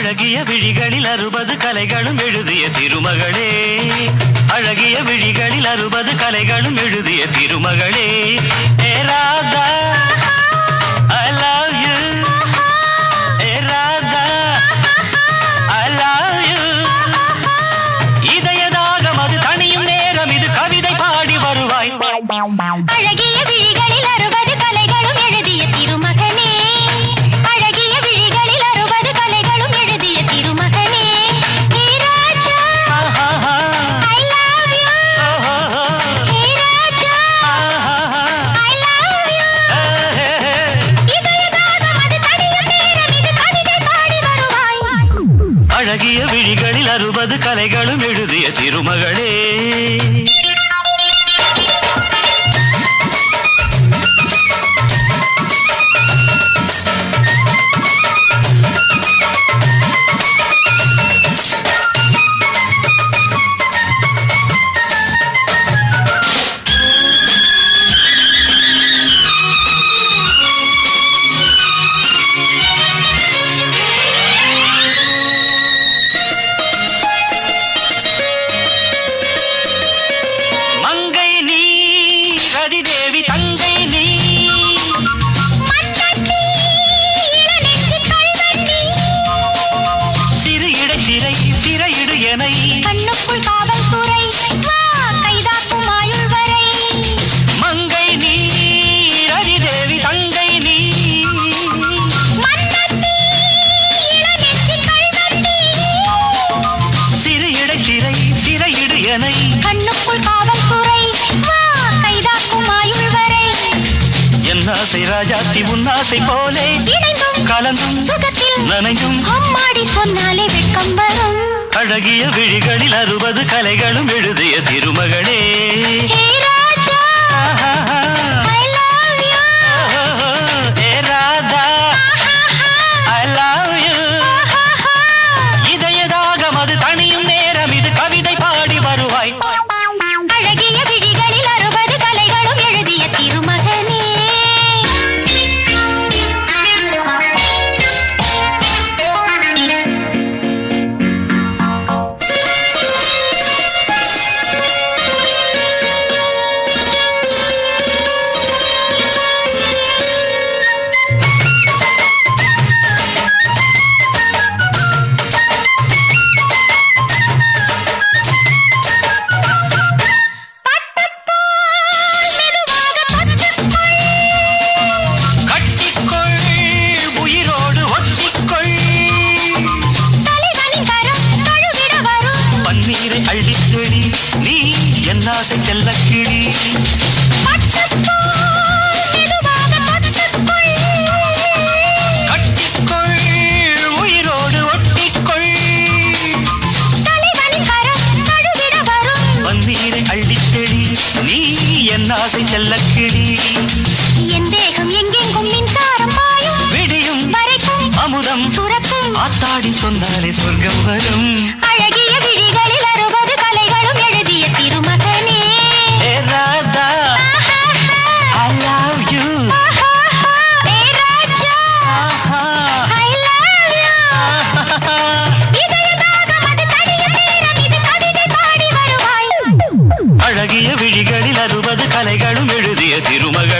அழகிய விழிகளில் 60 கலைகளும் எழுதிய திருமகளே, அழகிய விழிகளில் 60 கலைகளும் எழுதிய திருமகளே. ஏ Radha I love you, A Radha I love you. இதயதாகம் அது தனியும் நேரம், இது கவிதை பாடி வருவாய். அழகிய விழிகளில் 60 கலைகளும் எழுதிய திருமகனே, அழகிய விழிகளில் 60 கலைகளும் எழுதிய திருமகனே. ஹே ராஜா I love you, hey Raja I love you. இதயதாகம் அது தனியும் நேரம், இது கவிதை பாடி வருவாய். அழகிய விழிகளில் 60 கலைகளும் எழுதிய திருமகளே. கண்ணுக்குள் காவல்துறை கைதாக்கும் ஆயுள் வரை. மங்கை நீ ரதிதேவி தங்கை நீ, மன்னத்தி இளநெஞ்சில் கள்வத்தி. சிறு இடை சிறை சிறையிடு எனை. கண்ணுக்குள் காவல்துறை கைதாக்கும் ஆயுள் வரை. என் ஆசை ராஜாத்தி உன்னாசை போலே இணைந்தும் கலந்தும் சுகத்தில் நனைந்தும் அம்மாடி சொன்னாலே வெட்கம் வரும். அழகிய விழிகளில் 60 கலைகளும் எழுதிய திருமகளே. ஹே ராஜா I love you, A Radha I love you. இதயதாகம் அது தனியும் நேரம், இது கவிதை பாடி வருவாய். அழகிய விழிகளில் 60 கலைகளும் எழுதிய திருமகனே. கட்டிக்கொள் உயிரோடு ஒட்டிக்கொள், தலைவனின் கரம் தழுவிட வரும். பன்னீரை அள்ளித்தெளி நீ என் ஆசை செல்லக்கிளி. கட்டிக்கொள் உயிரோடு ஒட்டிக்கொள், தலைவனின் கரம் தழுவிட வரும். பன்னீரை அள்ளித்தெளி நீ என் ஆசை செல்லக்கிளி. என் தேகம் எங்கெங்கும் மின்சாரம் பாயும், விடியும் வரைக்கும் அமுதம் சுரக்கும். ஆத்தாடி சொன்னாலே சொர்க்கம் வரும். அழகிய விழிகளில் 60 கலைகளும் எழுதிய திருமகனே. ஏ Radha I love you. Hey Raja I love you. இதயதாகம் அது தனியும் நேரம், இது கவிதை பாடி வருவாய். அழகிய விழிகளில் 60 கலைகளும் எழுதிய திருமகள்.